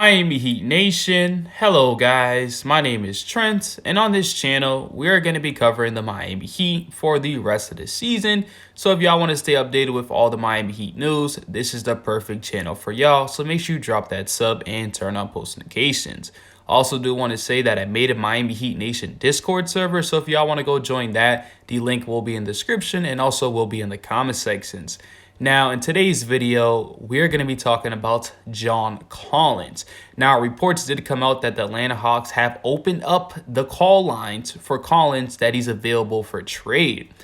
Miami Heat Nation. Hello, guys. My name is Trent, and on this channel, we are going to be covering the Miami Heat for the rest of the season. So, if y'all want to stay updated with all the Miami Heat news, this is the perfect channel for y'all. So, make sure you drop that sub and turn on post notifications. Also, do want to say that I made a Miami Heat Nation Discord server. So, if y'all want to go join that, the link will be in the description and also will be in the comment sections. Now, in today's video, we're going to be talking about John Collins. Now, reports did come out that the Atlanta Hawks have opened up the call lines for Collins, that he's available for trade.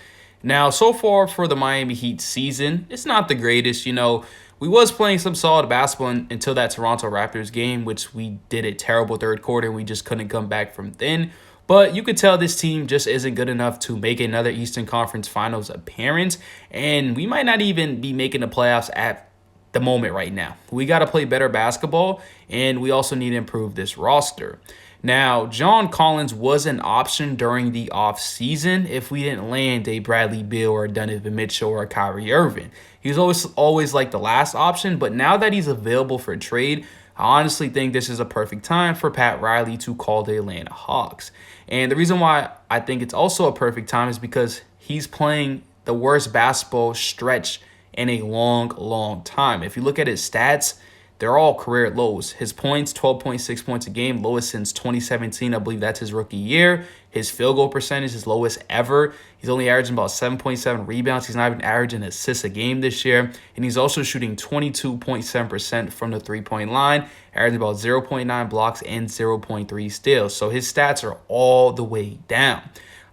Now, so far for the Miami Heat season, it's not the greatest. We was playing some solid basketball until that Toronto Raptors game, which we did a terrible third quarter and we just couldn't come back from then. But you could tell this team just isn't good enough to make another Eastern Conference Finals appearance. And we might not even be making the playoffs at the moment right now. We got to play better basketball, and we also need to improve this roster. Now, John Collins was an option during the offseason if we didn't land a Bradley Beal or a Donovan Mitchell or a Kyrie Irving. He was always like the last option, but now that he's available for trade, I honestly think this is a perfect time for Pat Riley to call the Atlanta Hawks. And the reason why I think it's also a perfect time is because he's playing the worst basketball stretch in a long time. If you look at his stats, they're all career lows. His points, 12.6 points a game, lowest since 2017. I believe that's his rookie year. His field goal percentage is lowest ever. He's only averaging about 7.7 rebounds. He's not even averaging assists a game this year. And he's also shooting 22.7% from the three-point line, averaging about 0.9 blocks and 0.3 steals. So his stats are all the way down.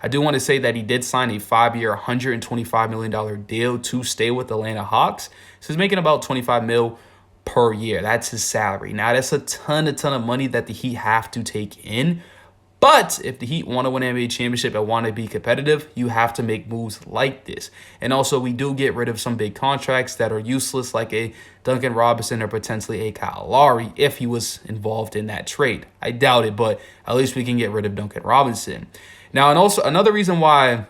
I do want to say that he did sign a 5-year, $125 million deal to stay with the Atlanta Hawks. So he's making about $25 million per year. That's his salary. Now, that's a ton of money that the Heat have to take in. But if the Heat want to win an NBA championship and want to be competitive, you have to make moves like this. And also, we do get rid of some big contracts that are useless, like a Duncan Robinson or potentially a Kyle Lowry if he was involved in that trade. I doubt it, but at least we can get rid of Duncan Robinson. Now, and also another reason why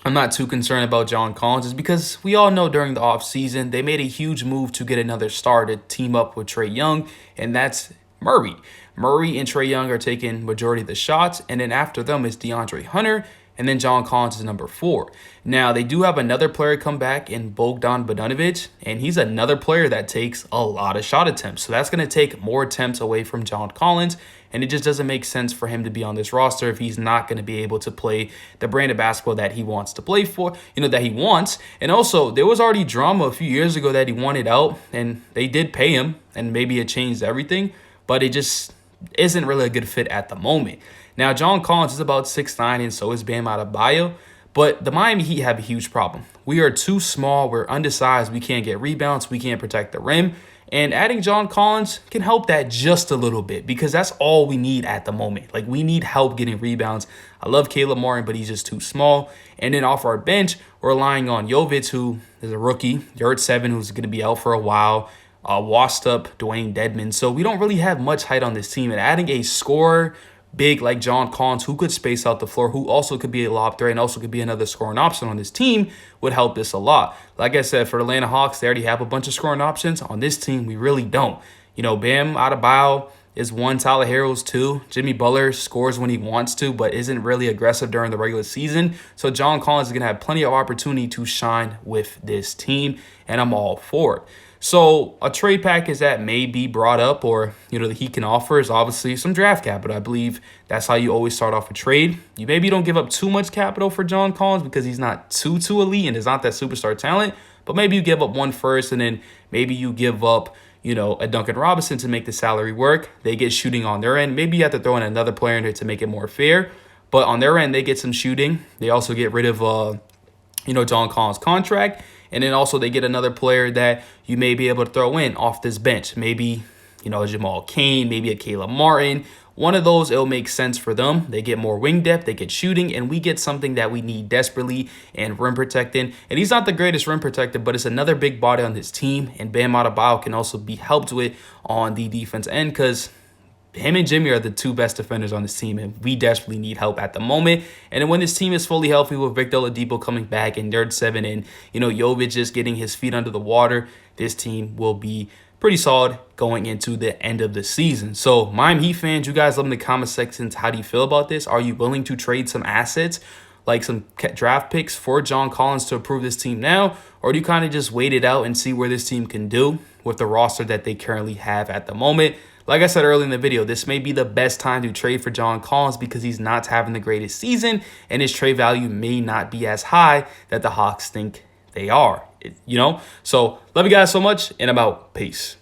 I'm not too concerned about John Collins is because we all know during the offseason, they made a huge move to get another star to team up with Trae Young, and that's Murray. Murray and Trae Young are taking majority of the shots, and then after them is DeAndre Hunter, and then John Collins is number 4. Now, they do have another player come back in Bogdan Bogdanovic, and he's another player that takes a lot of shot attempts. So that's going to take more attempts away from John Collins, and it just doesn't make sense for him to be on this roster if he's not going to be able to play the brand of basketball that he wants to play for, that he wants. And also, there was already drama a few years ago that he wanted out, and they did pay him, and maybe it changed everything, but it just isn't really a good fit at the moment. Now, John Collins is about 6'9", and so is Bam Adebayo. But the Miami Heat have a huge problem. We are too small. We're undersized. We can't get rebounds. We can't protect the rim. And adding John Collins can help that just a little bit because that's all we need at the moment. Like, we need help getting rebounds. I love Caleb Martin, but he's just too small. And then off our bench, we're relying on Jovic, who is a rookie, Yurt-Seven, who's going to be out for a while, washed up Dwayne Dedmon. So we don't really have much height on this team. And adding a scorer big like John Collins, who could space out the floor, who also could be a lob threat and also could be another scoring option on this team, would help this a lot. Like I said, for Atlanta Hawks, they already have a bunch of scoring options. On this team, we really don't. Bam Adebayo is one, Tyler Herro's two. Jimmy Butler scores when he wants to, but isn't really aggressive during the regular season. So John Collins is going to have plenty of opportunity to shine with this team, and I'm all for it. So a trade package that may be brought up or, that he can offer is obviously some draft capital. I believe that's how you always start off a trade. You maybe don't give up too much capital for John Collins because he's not too elite and is not that superstar talent, but maybe you give up one first and then maybe you give up, a Duncan Robinson to make the salary work. They get shooting on their end. Maybe you have to throw in another player in there to make it more fair, but on their end, they get some shooting. They also get rid of, John Collins' contract. And then also they get another player that you may be able to throw in off this bench. Maybe, Jamal Cain, maybe a Caleb Martin. One of those, it'll make sense for them. They get more wing depth, they get shooting, and we get something that we need desperately and rim protecting. And he's not the greatest rim protector, but it's another big body on this team. And Bam Adebayo can also be helped with on the defense end because him and Jimmy are the two best defenders on this team, and we desperately need help at the moment. And then when this team is fully healthy with Victor Oladipo coming back and Yurt-Seven and, Jovic just getting his feet under the water, this team will be pretty solid going into the end of the season. So Miami Heat fans, you guys let me in the comment sections. How do you feel about this? Are you willing to trade some assets, like some draft picks, for John Collins to improve this team now? Or do you kind of just wait it out and see where this team can do with the roster that they currently have at the moment? Like I said earlier in the video, this may be the best time to trade for John Collins because he's not having the greatest season and his trade value may not be as high that the Hawks think they are. So love you guys so much, and I'm out. Peace.